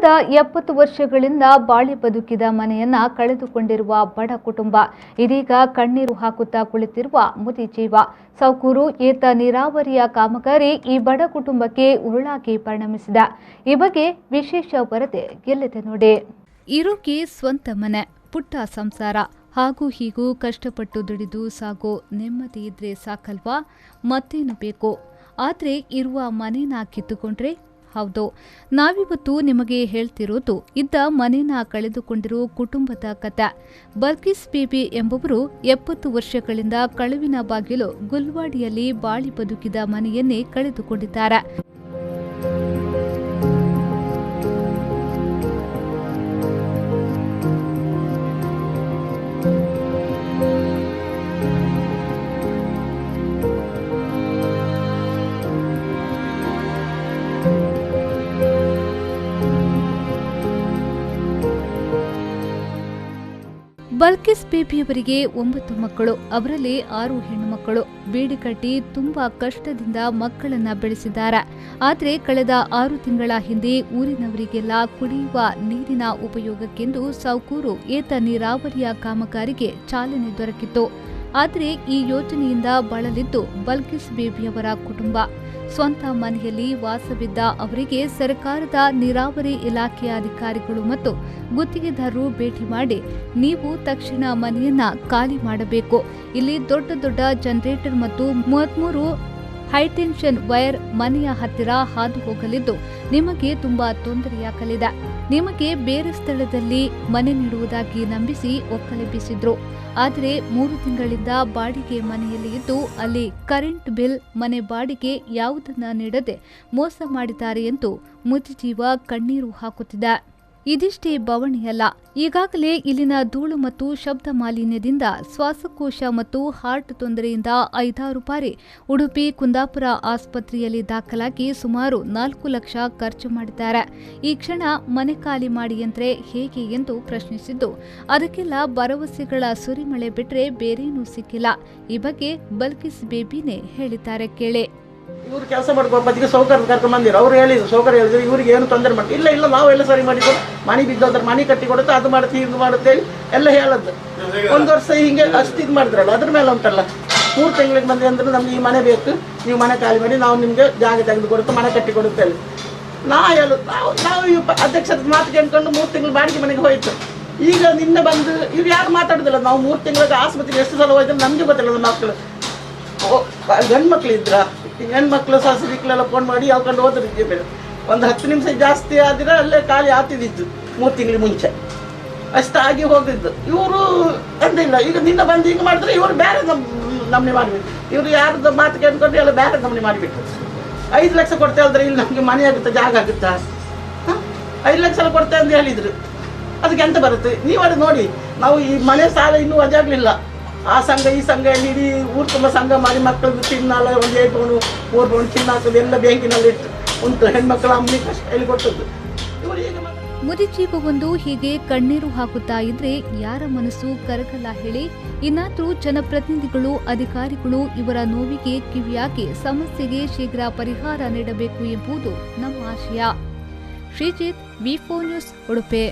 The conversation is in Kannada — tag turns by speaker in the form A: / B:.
A: ಕಳೆದ 70 ವರ್ಷಗಳಿಂದ ಬಾಳಿ ಬದುಕಿದ ಮನೆಯನ್ನ ಕಳೆದುಕೊಂಡಿರುವ ಬಡ ಕುಟುಂಬ ಇದೀಗ ಕಣ್ಣೀರು ಹಾಕುತ್ತಾ ಕುಳಿತಿರುವ ಮುದಿ ಜೀವ. ಸೌಕೂರು ಏತ ನೀರಾವರಿಯ ಕಾಮಗಾರಿ ಈ ಬಡ ಕುಟುಂಬಕ್ಕೆ ಉರುಳಾಗಿ ಪರಿಣಮಿಸಿದೆ. ಈ ಬಗ್ಗೆ ವಿಶೇಷ ವರದಿ ಗೆಲ್ಲಿದೆ ನೋಡಿ. ಇರೋಕೆ ಸ್ವಂತ ಮನೆ, ಪುಟ್ಟ ಸಂಸಾರ, ಹಾಗೂ ಹೀಗೂ ಕಷ್ಟಪಟ್ಟು ದುಡಿದು ಸಾಗೋ ನೆಮ್ಮದಿ ಇದ್ರೆ ಸಾಕಲ್ವಾ, ಮತ್ತೇನು ಬೇಕು? ಆದರೆ ಇರುವ ಮನೇನ ಕಿತ್ತುಕೊಂಡ್ರೆ? ಹೌದು, ನಾವಿವತ್ತು ನಿಮಗೆ ಹೇಳ್ತಿರೋದು ಇದ್ದ ಮನೇನ ಕಳೆದುಕೊಂಡಿರೋ ಕುಟುಂಬದ ಕಥೆ. ಬಲ್ಕಿಸ್ ಬೇಬಿ ಎಂಬುವರು 70 ವರ್ಷಗಳಿಂದ ಕಳುವಿನ ಬಾಗಿಲು ಗುಲ್ವಾಡಿಯಲ್ಲಿ ಬಾಳಿ ಬದುಕಿದ ಮನೆಯನ್ನೇ ಕಳೆದುಕೊಂಡಿದ್ದಾರೆ. ಬಲ್ಕಿಸ್ ಬೇಬಿಯವರಿಗೆ 9 ಮಕ್ಕಳು, ಅವರಲ್ಲಿ 6 ಹೆಣ್ಣು ಮಕ್ಕಳು. ಬೀಡಿ ಕಟ್ಟಿ ತುಂಬಾ ಕಷ್ಟದಿಂದ ಮಕ್ಕಳನ್ನ ಬೆಳೆಸಿದ್ದಾರೆ. ಆದರೆ ಕಳೆದ 6 ತಿಂಗಳ ಹಿಂದೆ ಊರಿನವರಿಗೆಲ್ಲ ಕುಡಿಯುವ ನೀರಿನ ಉಪಯೋಗಕ್ಕೆಂದು ಸೌಕೂರು ಏತ ನೀರಾವರಿಯ ಕಾಮಗಾರಿಗೆ ಚಾಲನೆ ದೊರಕಿತ್ತು. ಆದರೆ ಈ ಯೋಜನೆಯಿಂದ ಬಳಲಿದ್ದು ಬಲ್ಕಿಸ್ ಬೇಬಿಯವರ ಕುಟುಂಬ. ಸ್ವಂತ ಮನೆಯಲ್ಲಿ ವಾಸವಿದ್ದ ಅವರಿಗೆ ಸರ್ಕಾರದ ನೀರಾವರಿ ಇಲಾಖೆಯ ಅಧಿಕಾರಿಗಳು ಮತ್ತು ಗುತ್ತಿಗೆದಾರರು ಭೇಟಿ ಮಾಡಿ, ನೀವು ತಕ್ಷಣ ಮನೆಯನ್ನ ಖಾಲಿ ಮಾಡಬೇಕು, ಇಲ್ಲಿ ದೊಡ್ಡ ದೊಡ್ಡ ಜನರೇಟರ್ ಮತ್ತು 33 ಹೈಟೆನ್ಷನ್ ವೈರ್ ಮನೆಯ ಹತ್ತಿರ ಹಾದು ಹೋಗಲಿದ್ದು ನಿಮಗೆ ತುಂಬಾ ತೊಂದರೆಯಾಗಲಿದೆ, ನಿಮಗೆ ಬೇರೆ ಸ್ಥಳದಲ್ಲಿ ಮನೆ ನೀಡುವುದಾಗಿ ನಂಬಿಸಿ ಒಕ್ಕಲೆಬ್ಬಿಸಿದ್ರು. ಆದರೆ 3 ತಿಂಗಳಿಂದ ಬಾಡಿಗೆ ಮನೆಯಲ್ಲಿ ಇದ್ದು ಅಲ್ಲಿ ಕರೆಂಟ್ ಬಿಲ್, ಮನೆ ಬಾಡಿಗೆ ಯಾವುದನ್ನ ನೀಡದೆ ಮೋಸ ಮಾಡಿದ್ದಾರೆ ಎಂದು ಮುದಿಜೀವ ಕಣ್ಣೀರು ಹಾಕುತ್ತಿದೆ. ಇದಿಷ್ಟೇ ಬವಣೆಯಲ್ಲ, ಈಗಾಗಲೇ ಇಲ್ಲಿನ ಧೂಳು ಮತ್ತು ಶಬ್ದ ಮಾಲಿನ್ಯದಿಂದ ಶ್ವಾಸಕೋಶ ಮತ್ತು ಹಾರ್ಟ್ ತೊಂದರೆಯಿಂದ 5-6 ಬಾರಿ ಉಡುಪಿ ಕುಂದಾಪುರ ಆಸ್ಪತ್ರೆಯಲ್ಲಿ ದಾಖಲಾಗಿ ಸುಮಾರು 4 ಲಕ್ಷ ಖರ್ಚು ಮಾಡಿದ್ದಾರೆ. ಈ ಕ್ಷಣ ಮನೆ ಖಾಲಿ ಮಾಡಿ ಎಂದ್ರೆ ಹೇಗೆ ಎಂದು ಪ್ರಶ್ನಿಸಿದ್ದು, ಅದಕ್ಕೆಲ್ಲ ಭರವಸೆಗಳ ಸುರಿಮಳೆ ಬಿಟ್ರೆ ಬೇರೇನೂ ಸಿಕ್ಕಿಲ್ಲ. ಈ ಬಗ್ಗೆ ಬಲ್ಕಿಸ್ ಬೇಬಿನೇ ಹೇಳಿದ್ದಾರೆ, ಕೇಳಿ.
B: ಇವ್ರು ಕೆಲಸ ಮಾಡ್ಕೋ ಬದಿಗೆ ಸೌಕರ್ಯ ಕರ್ಕೊಂಡು ಬಂದಿರು. ಅವ್ರು ಹೇಳಿದ್ರು, ಸೌಕರ್ಯ ಹೇಳಿದ್ರು, ಇವ್ರಿಗೆ ಏನು ತೊಂದರೆ ಮಾಡಿ ಇಲ್ಲ ನಾವೆಲ್ಲ ಸರಿ ಮಾಡಿಕೊಡು, ಮನೆ ಬಿದ್ದೋದ್ರೆ ಮನೆ ಕಟ್ಟಿ ಕೊಡುತ್ತೆ, ಅದು ಮಾಡುತ್ತೆ ಇದು ಮಾಡುತ್ತೆ ಎಲ್ಲ ಹೇಳದ್ದು. 1 ವರ್ಷ ಹಿಂಗೆ ಅಷ್ಟು ಇದು ಮಾಡಿದ್ರಲ್ಲ, ಅದ್ರ ಮೇಲೆ ಉಂಟಲ್ಲ 3 ತಿಂಗಳಿಗೆ ಬಂದ್ರೆ ಅಂದ್ರೆ ನಮ್ಗೆ ಈ ಮನೆ ಬೇಕು, ನೀವು ಮನೆ ಖಾಲಿ ಮಾಡಿ ನಾವು ನಿಮ್ಗೆ ಜಾಗ ತೆಗೆದು ಕೊಡುತ್ತೆ, ಮನೆ ಕಟ್ಟಿ ಕೊಡುತ್ತೆ ಹೇಳಿ ನಾವು ಅಧ್ಯಕ್ಷರ ಮಾತು ಕೇಳ್ಕೊಂಡು 3 ತಿಂಗಳು ಬಾಡಿಗೆ ಮನೆಗೆ ಹೋಯ್ತು. ಈಗ ನಿನ್ನೆ ಬಂದು ಇವ್ರು ಯಾರು ಮಾತಾಡೋದಿಲ್ಲ. ನಾವು 3 ತಿಂಗಳಿಗೆ ಆಸ್ಪತ್ರೆಗೆ ಎಷ್ಟು ಸಲ ಹೋಯ್ತು ನಮ್ಗೆ ಗೊತ್ತಿಲ್ಲ. ಮಕ್ಕಳು ಗಂಡು ಮಕ್ಳು ಇದ್ರ, ಹೆಣ್ಮಕ್ಳು ಸಾಸಿರಿಕ್ಲೆಲ್ಲ ಫೋನ್ ಮಾಡಿ ಯಾವ್ಕೊಂಡು ಹೋದ್ರೆ ಬೇರೆ ಒಂದು 10 ನಿಮಿಷ ಜಾಸ್ತಿ ಆದ್ರೆ ಅಲ್ಲೇ ಖಾಲಿ ಆಗ್ತಿದ್ದು 3 ತಿಂಗಳ ಮುಂಚೆ ಅಷ್ಟಾಗಿ ಹೋಗಿದ್ದು. ಇವರು ಅಂದಿಲ್ಲ. ಈಗ ನಿನ್ನ ಬಂದು ಹಿಂಗೆ ಮಾಡಿದ್ರೆ ಇವರು ಬೇರೆ ನಮ್ಮನೆ ಮಾಡಿಬಿಟ್ಟು, ಇವರು ಯಾರ್ದು ಮಾತು ಕೇಳ್ಕೊಂಡು ಎಲ್ಲ ಬೇರೆ ನಮ್ಮನೆ ಮಾಡಿಬಿಟ್ಟು 5 ಲಕ್ಷ ಕೊಡ್ತೇ ಅಲ್ದ್ರೆ ಇಲ್ಲಿ ನಮಗೆ ಮನೆ ಆಗುತ್ತಾ, ಜಾಗ ಆಗುತ್ತಾ? 5 ಲಕ್ಷ ಎಲ್ಲ ಕೊಡ್ತೇ ಅಂತ ಹೇಳಿದ್ರು. ಅದಕ್ಕೆ ಎಂತ ಬರುತ್ತೆ ನೀವು ಅದು ನೋಡಿ. ನಾವು ಈ ಮನೆ ಸಾಲ ಇನ್ನೂ ವಜಾಗಲಿಲ್ಲ. ಆ ಸಂಘ ಈ ಸಂಘ ಇಡೀ ಊರು ತುಂಬ ಸಂಘ ಮಾಡಿ ಮಕ್ಕಳದ್ದು ಚಿನ್ನ ಒಂದು 8 ಪೌಂಡು 4 ಪೌಂಡು ಚಿನ್ನ ಹಾಕೋದು ಎಲ್ಲ ಬ್ಯಾಂಕಿನಲ್ಲಿ ಇಟ್ಟು ಉಂಟು. ಹೆಣ್ಮಕ್ಳ ಅಮ್ಮನಿ ಕಷ್ಟ ಹೇಳಿ ಕೊಟ್ಟದ್ದು.
A: ಮುದಿಜೀವವೊಂದು ಹೀಗೆ ಕಣ್ಣೀರು ಹಾಕುತ್ತಾ ಇದ್ರೆ ಯಾರ ಮನಸ್ಸು ಕರಗಲ್ಲ ಹೇಳಿ? ಇನ್ನಾದ್ರೂ ಜನಪ್ರತಿನಿಧಿಗಳು, ಅಧಿಕಾರಿಗಳು ಇವರ ನೋವಿಗೆ ಕಿವಿಯಾಗಿ ಸಮಸ್ಯೆಗೆ ಶೀಘ್ರ ಪರಿಹಾರ ನೀಡಬೇಕು ಎಂಬುದು ನಮ್ಮ ಆಶಯ. ಶ್ರೀಜಿತ್, ವಿ4 ನ್ಯೂಸ್, ಉಡುಪಿ.